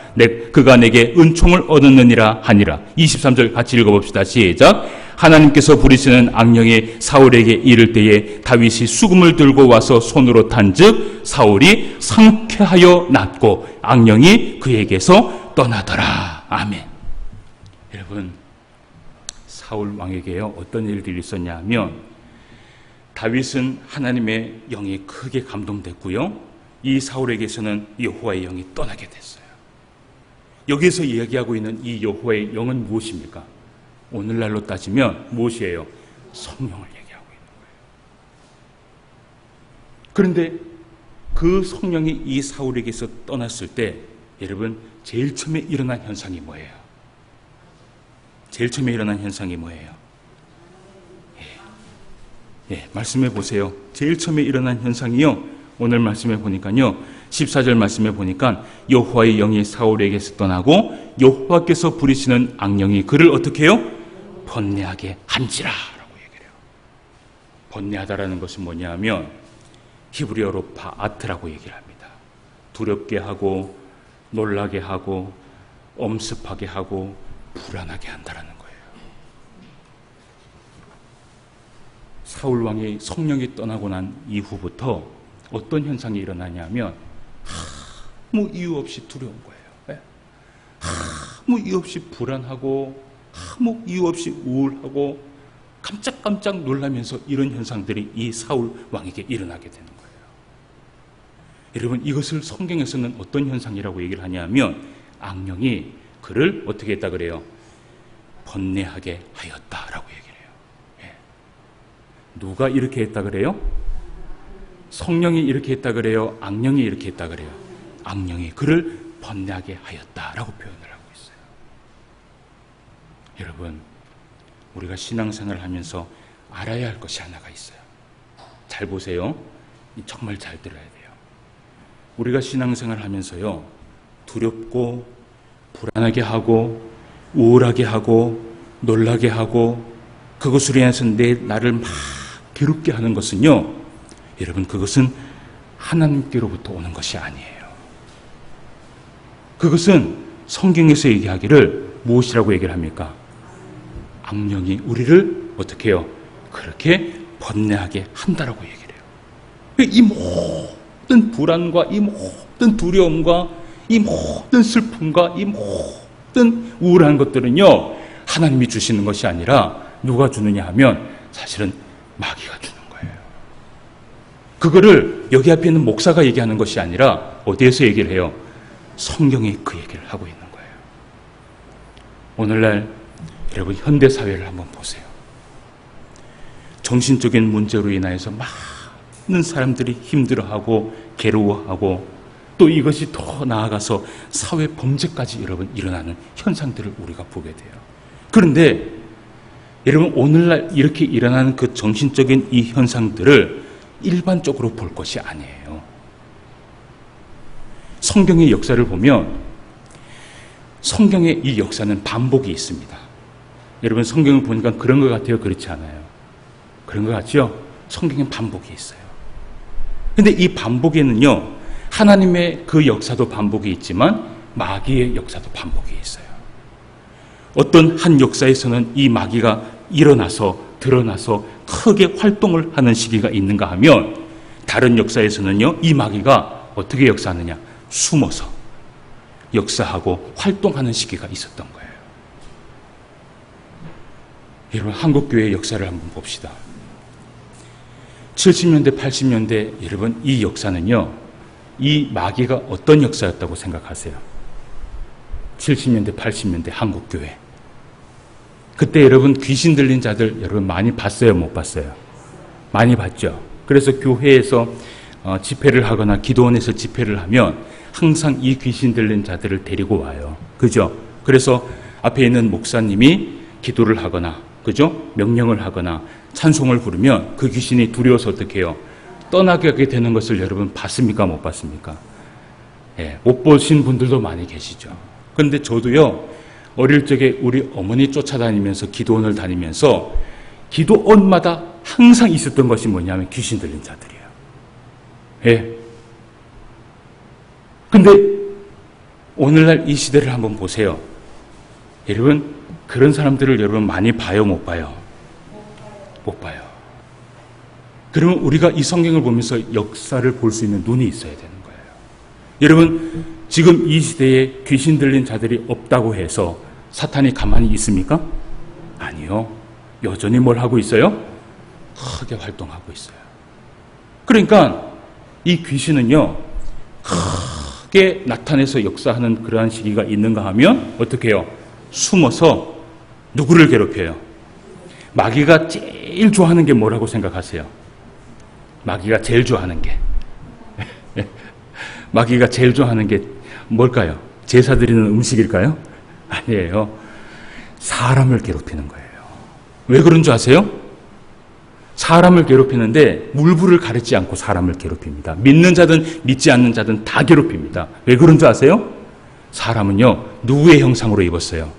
그가 내게 은총을 얻었느니라 하니라. 23절 같이 읽어봅시다. 시작. 하나님께서 부리시는 악령이 사울에게 이를 때에 다윗이 수금을 들고 와서 손으로 탄즉 사울이 상쾌하여 낫고 악령이 그에게서 떠나더라. 아멘. 여러분, 사울 왕에게요 어떤 일들이 있었냐 하면 다윗은 하나님의 영이 크게 감동됐고요, 이 사울에게서는 여호와의 영이 떠나게 됐어요. 여기에서 이야기하고 있는 이 여호와의 영은 무엇입니까? 오늘날로 따지면 무엇이에요? 성령을 얘기하고 있는 거예요. 그런데 그 성령이 이 사울에게서 떠났을 때 여러분 제일 처음에 일어난 현상이 뭐예요? 제일 처음에 일어난 현상이 뭐예요? 말씀해 보세요. 제일 처음에 일어난 현상이요, 오늘 말씀해 보니까요 14절 말씀해 보니까 여호와의 영이 사울에게서 떠나고 여호와께서 부리시는 악령이 그를 어떻게 해요? 번뇌하게 한지라 라고 얘기를 해요. 번뇌하다라는 것은 뭐냐 하면 히브리어로 바아트라고 얘기를 합니다. 두렵게 하고 놀라게 하고 엄습하게 하고 불안하게 한다라는 거예요. 사울 왕이 성령이 떠나고 난 이후부터 어떤 현상이 일어나냐면 아무 이유 없이 두려운 거예요. 아무 이유 없이 불안하고 아무 이유 없이 우울하고 깜짝깜짝 놀라면서 이런 현상들이 이 사울 왕에게 일어나게 되는 거예요. 여러분, 이것을 성경에서는 어떤 현상이라고 얘기를 하냐면 악령이 그를 어떻게 했다 그래요? 번뇌하게 하였다라고 얘기를 해요. 누가 이렇게 했다 그래요? 성령이 이렇게 했다 그래요? 악령이 이렇게 했다 그래요? 악령이 그를 번뇌하게 하였다라고 표현을 하고 있어요. 여러분, 우리가 신앙생활을 하면서 알아야 할 것이 하나가 있어요. 잘 보세요. 정말 잘 들어야 돼요. 우리가 신앙생활을 하면서요 두렵고 불안하게 하고 우울하게 하고 놀라게 하고 그것으로 인해서 나를 막 괴롭게 하는 것은요, 여러분 그것은 하나님께로부터 오는 것이 아니에요. 그것은 성경에서 얘기하기를 무엇이라고 얘기를 합니까? 악령이 우리를 어떻게 해요? 그렇게 번뇌하게 한다라고 얘기를 해요. 이 모든 불안과 이 모든 두려움과 이 모든 슬픔과 이 모든 우울한 것들은요 하나님이 주시는 것이 아니라 누가 주느냐 하면 사실은 마귀가 주는 거예요. 그거를 여기 앞에 있는 목사가 얘기하는 것이 아니라 어디에서 얘기를 해요? 성경이 그 얘기를 하고 있는 거예요. 오늘날 여러분 현대 사회를 한번 보세요. 정신적인 문제로 인하여서 많은 사람들이 힘들어하고 괴로워하고 또 이것이 더 나아가서 사회 범죄까지 여러분 일어나는 현상들을 우리가 보게 돼요. 그런데 여러분 오늘날 이렇게 일어나는 그 정신적인 이 현상들을 일반적으로 볼 것이 아니에요. 성경의 역사를 보면 성경의 이 역사는 반복이 있습니다. 여러분 성경을 보니까 그런 것 같아요? 그렇지 않아요? 그런 것 같죠? 성경엔 반복이 있어요. 근데 이 반복에는요 하나님의 그 역사도 반복이 있지만 마귀의 역사도 반복이 있어요. 어떤 한 역사에서는 이 마귀가 일어나서 드러나서 크게 활동을 하는 시기가 있는가 하면 다른 역사에서는요 이 마귀가 어떻게 역사하느냐? 숨어서 역사하고 활동하는 시기가 있었던 거예요. 여러분 한국교회의 역사를 한번 봅시다. 70년대 80년대 여러분 이 역사는요 이 마귀가 어떤 역사였다고 생각하세요? 70년대 80년대 한국교회 그때 여러분 귀신 들린 자들 여러분 많이 봤어요? 못 봤어요? 많이 봤죠. 그래서 교회에서 집회를 하거나 기도원에서 집회를 하면 항상 이 귀신 들린 자들을 데리고 와요. 그죠? 그래서 앞에 있는 목사님이 기도를 하거나, 그죠? 명령을 하거나 찬송을 부르면 그 귀신이 두려워서 어떻게 해요? 떠나게 되는 것을 여러분 봤습니까? 못 봤습니까? 예, 못 보신 분들도 많이 계시죠. 그런데 저도요, 어릴 적에 우리 어머니 쫓아다니면서 기도원을 다니면서 기도원마다 항상 있었던 것이 뭐냐면 귀신 들린 자들이에요. 예. 근데 오늘날 이 시대를 한번 보세요. 여러분, 그런 사람들을 여러분 많이 봐요, 못 봐요? 못 봐요. 그러면 우리가 이 성경을 보면서 역사를 볼 수 있는 눈이 있어야 되는 거예요. 여러분, 지금 이 시대에 귀신 들린 자들이 없다고 해서 사탄이 가만히 있습니까? 아니요. 여전히 뭘 하고 있어요? 크게 활동하고 있어요. 그러니까 이 귀신은요, 크게 나타내서 역사하는 그러한 시기가 있는가 하면 어떻게 해요? 숨어서 누구를 괴롭혀요? 마귀가 제일 좋아하는 게 뭐라고 생각하세요? 마귀가 제일 좋아하는 게 마귀가 제일 좋아하는 게 뭘까요? 제사 드리는 음식일까요? 아니에요. 사람을 괴롭히는 거예요. 왜 그런 줄 아세요? 사람을 괴롭히는데 물불을 가리지 않고 사람을 괴롭힙니다. 믿는 자든 믿지 않는 자든 다 괴롭힙니다. 왜 그런 줄 아세요? 사람은요, 누구의 형상으로 입었어요?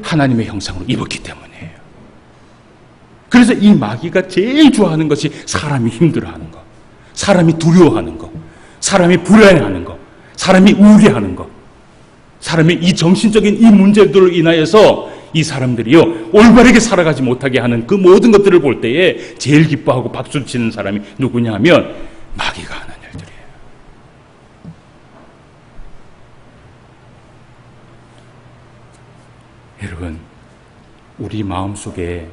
하나님의 형상으로 입었기 때문이에요. 그래서 이 마귀가 제일 좋아하는 것이 사람이 힘들어하는 것, 사람이 두려워하는 것, 사람이 불안해하는 것, 사람이 우울해하는 것, 사람이 이 정신적인 이 문제들로 인하여서 이 사람들이요, 올바르게 살아가지 못하게 하는 그 모든 것들을 볼 때에 제일 기뻐하고 박수를 치는 사람이 누구냐 하면 마귀가 하는 일들이에요. 여러분, 우리 마음속에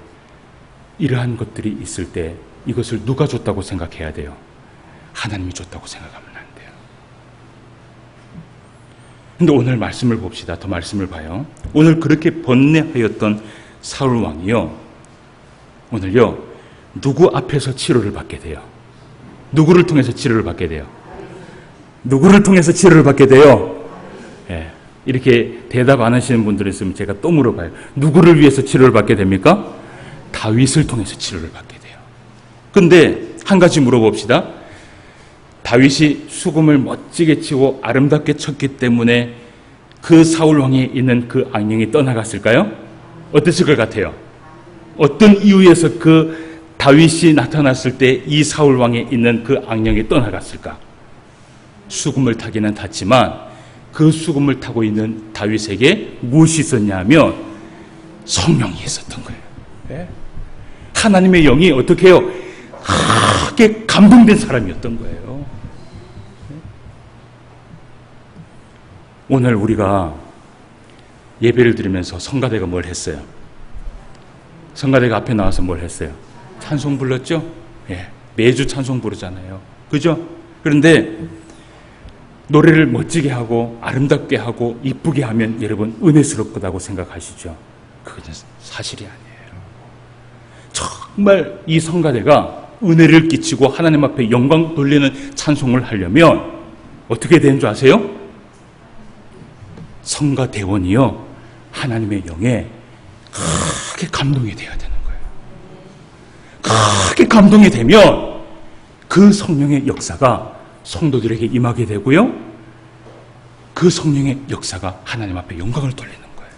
이러한 것들이 있을 때 이것을 누가 줬다고 생각해야 돼요? 하나님이 줬다고 생각하면 안 돼요. 근데 오늘 말씀을 봅시다. 더 말씀을 봐요. 오늘 그렇게 번뇌하였던 사울 왕이요, 오늘요, 누구 앞에서 치료를 받게 돼요? 누구를 통해서 치료를 받게 돼요? 누구를 통해서 치료를 받게 돼요? 예, 이렇게 대답 안 하시는 분들 있으면 제가 또 물어봐요. 누구를 위해서 치료를 받게 됩니까? 다윗을 통해서 치료를 받게 돼요. 근데 한 가지 물어봅시다. 다윗이 수금을 멋지게 치고 아름답게 쳤기 때문에 그 사울 왕에 있는 그 악령이 떠나갔을까요? 어땠을 것 같아요? 어떤 이유에서 그 다윗이 나타났을 때 이 사울 왕에 있는 그 악령이 떠나갔을까? 수금을 타기는 탔지만 그 수금을 타고 있는 다윗에게 무엇이 있었냐면 성령이 있었던 거예요. 네? 하나님의 영이 어떻게 해요? 크게 감동된 사람이었던 거예요. 오늘 우리가 예배를 드리면서 성가대가 뭘 했어요? 성가대가 앞에 나와서 뭘 했어요? 찬송 불렀죠? 예, 매주 찬송 부르잖아요. 그죠? 그런데 노래를 멋지게 하고 아름답게 하고 이쁘게 하면 여러분 은혜스럽다고 생각하시죠? 그건 사실이 아니에요. 정말 이 성가대가 은혜를 끼치고 하나님 앞에 영광 돌리는 찬송을 하려면 어떻게 되는 줄 아세요? 성가대원이요, 하나님의 영에 크게 감동이 되어야 되는 거예요. 크게 감동이 되면 그 성령의 역사가 성도들에게 임하게 되고요, 그 성령의 역사가 하나님 앞에 영광을 돌리는 거예요.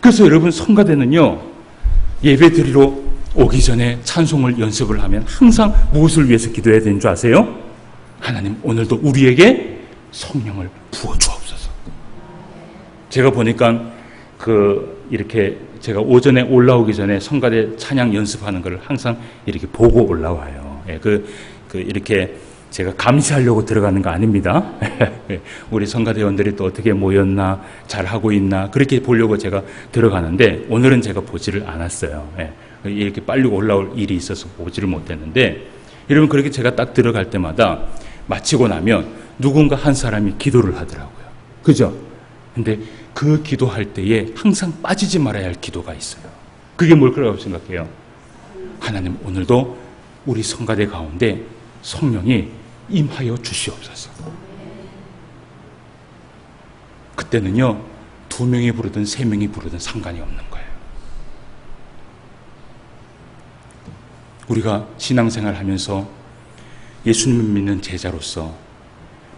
그래서 여러분, 성가대는요, 예배 드리러 오기 전에 찬송을 연습을 하면 항상 무엇을 위해서 기도해야 되는 줄 아세요? 하나님, 오늘도 우리에게 성령을 부어주옵소서. 제가 보니까 이렇게 제가 오전에 올라오기 전에 성가대 찬양 연습하는 걸 항상 이렇게 보고 올라와요. 예, 이렇게 제가 감시하려고 들어가는 거 아닙니다. 우리 성가대원들이 또 어떻게 모였나, 잘하고 있나, 그렇게 보려고 제가 들어가는데, 오늘은 제가 보지를 않았어요. 예, 이렇게 빨리 올라올 일이 있어서 보지를 못했는데, 여러분, 그렇게 제가 딱 들어갈 때마다 마치고 나면 누군가 한 사람이 기도를 하더라고요. 그죠? 근데 그 기도할 때에 항상 빠지지 말아야 할 기도가 있어요. 그게 뭘 거라고 생각해요? 하나님, 오늘도 우리 성가대 가운데 성령이 임하여 주시옵소서. 그때는요, 2명이 부르든 3명이 부르든 상관이 없는 거예요. 우리가 신앙생활 하면서 예수님을 믿는 제자로서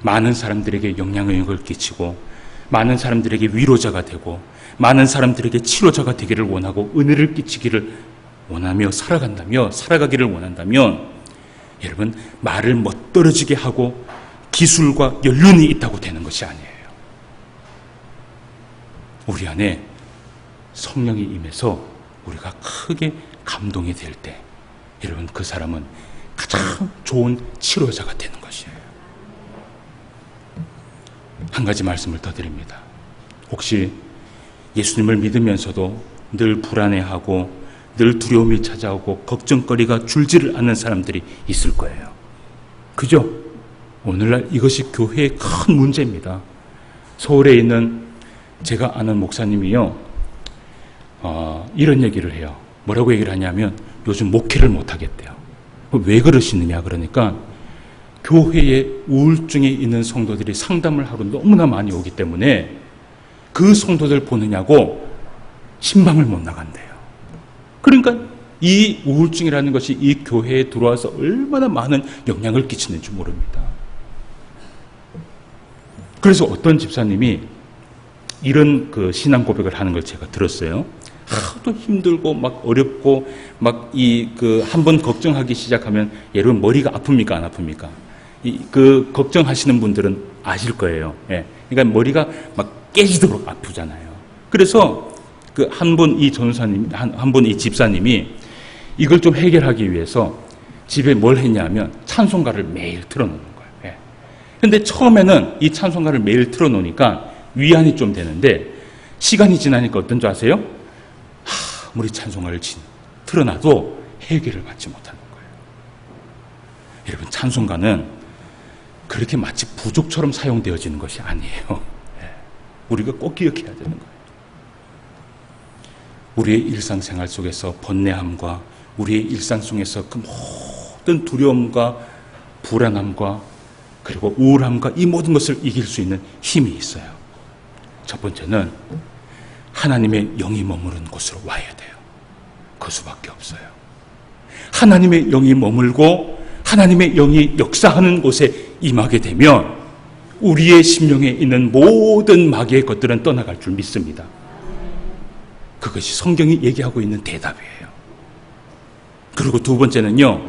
많은 사람들에게 영향력을 끼치고 많은 사람들에게 위로자가 되고 많은 사람들에게 치료자가 되기를 원하고 은혜를 끼치기를 원하며 살아가기를 원한다면 여러분, 말을 멋들어지게 하고 기술과 연륜이 있다고 되는 것이 아니에요. 우리 안에 성령이 임해서 우리가 크게 감동이 될 때 여러분, 그 사람은 가장 좋은 치료자가 되는 것이에요. 한 가지 말씀을 더 드립니다. 혹시 예수님을 믿으면서도 늘 불안해하고 늘 두려움이 찾아오고 걱정거리가 줄지를 않는 사람들이 있을 거예요. 그죠? 오늘날 이것이 교회의 큰 문제입니다. 서울에 있는 제가 아는 목사님이요, 이런 얘기를 해요. 뭐라고 얘기를 하냐면 요즘 목회를 못 하겠대요. 왜 그러시느냐 그러니까 교회에 우울증에 있는 성도들이 상담을 하러 너무나 많이 오기 때문에 그 성도들 보느냐고 신방을 못 나간대요. 그러니까 이 우울증이라는 것이 이 교회에 들어와서 얼마나 많은 영향을 끼치는지 모릅니다. 그래서 어떤 집사님이 이런 그 신앙 고백을 하는 걸 제가 들었어요. 하도 힘들고 막 어렵고 막 한 번 걱정하기 시작하면 여러분 머리가 아픕니까 안 아픕니까? 그 걱정하시는 분들은 아실 거예요. 예. 그러니까 머리가 막 깨지도록 아프잖아요. 그래서 그 한 분 이 전사님, 한 분 이 집사님이 이걸 좀 해결하기 위해서 집에 뭘 했냐면 찬송가를 매일 틀어놓는 거예요. 예. 근데 처음에는 이 찬송가를 매일 틀어놓으니까 위안이 좀 되는데 시간이 지나니까 어떤 줄 아세요? 아무리 찬송가를 틀어놔도 해결을 받지 못하는 거예요. 여러분, 찬송가는 그렇게 마치 부족처럼 사용되어지는 것이 아니에요. 우리가 꼭 기억해야 되는 거예요. 우리의 일상생활 속에서 번뇌함과 우리의 일상 속에서 그 모든 두려움과 불안함과 그리고 우울함과 이 모든 것을 이길 수 있는 힘이 있어요. 첫 번째는 하나님의 영이 머무른 곳으로 와야 돼요. 그 수밖에 없어요. 하나님의 영이 머물고 하나님의 영이 역사하는 곳에 임하게 되면 우리의 심령에 있는 모든 마귀의 것들은 떠나갈 줄 믿습니다. 그것이 성경이 얘기하고 있는 대답이에요. 그리고 두 번째는요,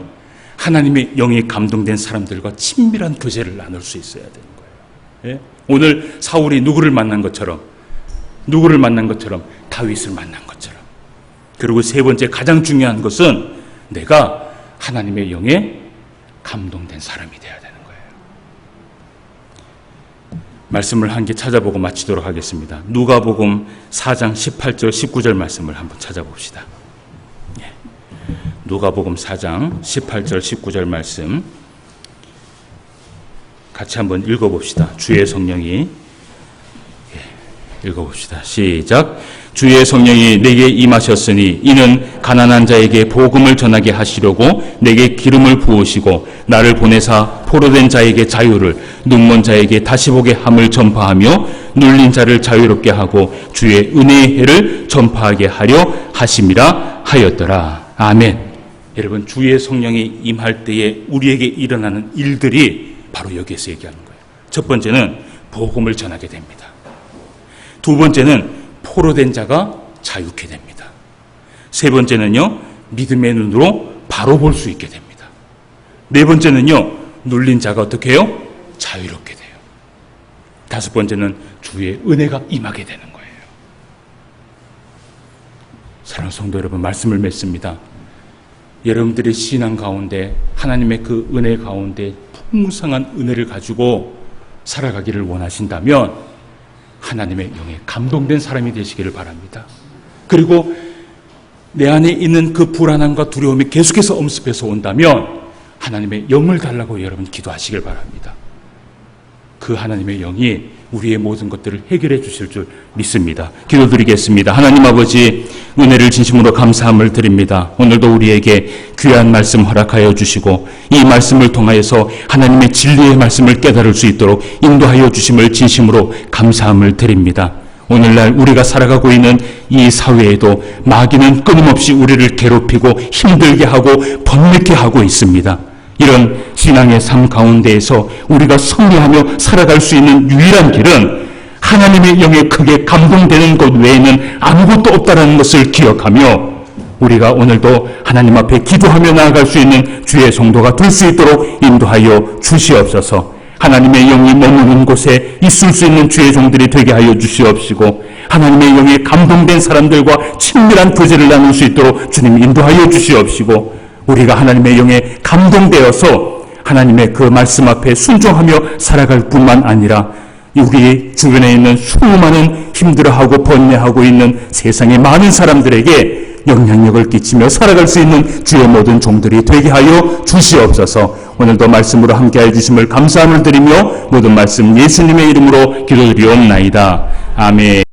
하나님의 영이 감동된 사람들과 친밀한 교제를 나눌 수 있어야 되는 거예요. 예? 오늘 사울이 누구를 만난 것처럼 다윗을 만난 것처럼. 그리고 세 번째 가장 중요한 것은 내가 하나님의 영에 감동된 사람이 되어야 되는 거예요. 말씀을 한 개 찾아보고 마치도록 하겠습니다. 누가복음 4장 18절 19절 말씀을 한번 찾아봅시다. 누가복음 4장 18절 19절 말씀 같이 한번 읽어봅시다. 주의 성령이 읽어봅시다. 시작. 주의 성령이 내게 임하셨으니 이는 가난한 자에게 복음을 전하게 하시려고 내게 기름을 부으시고 나를 보내사 포로된 자에게 자유를, 눈먼 자에게 다시 보게 함을 전파하며 눌린 자를 자유롭게 하고 주의 은혜의 해를 전파하게 하려 하심이라 하였더라. 아멘. 여러분, 주의 성령이 임할 때에 우리에게 일어나는 일들이 바로 여기에서 얘기하는 거예요. 첫 번째는 복음을 전하게 됩니다. 두 번째는 포로된 자가 자유케 됩니다. 세 번째는요, 믿음의 눈으로 바로 볼 수 있게 됩니다. 네 번째는요, 눌린 자가 어떻게 해요? 자유롭게 돼요. 다섯 번째는 주의 은혜가 임하게 되는 거예요. 사랑하는 성도 여러분, 말씀을 맺습니다. 여러분들의 신앙 가운데 하나님의 그 은혜 가운데 풍성한 은혜를 가지고 살아가기를 원하신다면 하나님의 영에 감동된 사람이 되시기를 바랍니다. 그리고 내 안에 있는 그 불안함과 두려움이 계속해서 엄습해서 온다면 하나님의 영을 달라고 여러분 기도하시길 바랍니다. 그 그 하나님의 영이 우리의 모든 것들을 해결해 주실 줄 믿습니다. 기도드리겠습니다. 하나님 아버지, 은혜를 진심으로 감사함을 드립니다. 오늘도 우리에게 귀한 말씀 허락하여 주시고 이 말씀을 통하여서 하나님의 진리의 말씀을 깨달을 수 있도록 인도하여 주심을 진심으로 감사함을 드립니다. 오늘날 우리가 살아가고 있는 이 사회에도 마귀는 끊임없이 우리를 괴롭히고 힘들게 하고 번뇌케 하고 있습니다. 이런 신앙의 삶 가운데에서 우리가 승리하며 살아갈 수 있는 유일한 길은 하나님의 영에 크게 감동되는 것 외에는 아무것도 없다는 것을 기억하며 우리가 오늘도 하나님 앞에 기도하며 나아갈 수 있는 주의 성도가 될 수 있도록 인도하여 주시옵소서. 하나님의 영이 머무는 곳에 있을 수 있는 주의 종들이 되게 하여 주시옵시고 하나님의 영에 감동된 사람들과 친밀한 교제를 나눌 수 있도록 주님 인도하여 주시옵시고 우리가 하나님의 영에 감동되어서 하나님의 그 말씀 앞에 순종하며 살아갈 뿐만 아니라 우리 주변에 있는 수많은 힘들어하고 번뇌하고 있는 세상의 많은 사람들에게 영향력을 끼치며 살아갈 수 있는 주의 모든 종들이 되게 하여 주시옵소서. 오늘도 말씀으로 함께해 주심을 감사함을 드리며 모든 말씀 예수님의 이름으로 기도드리옵나이다. 아멘.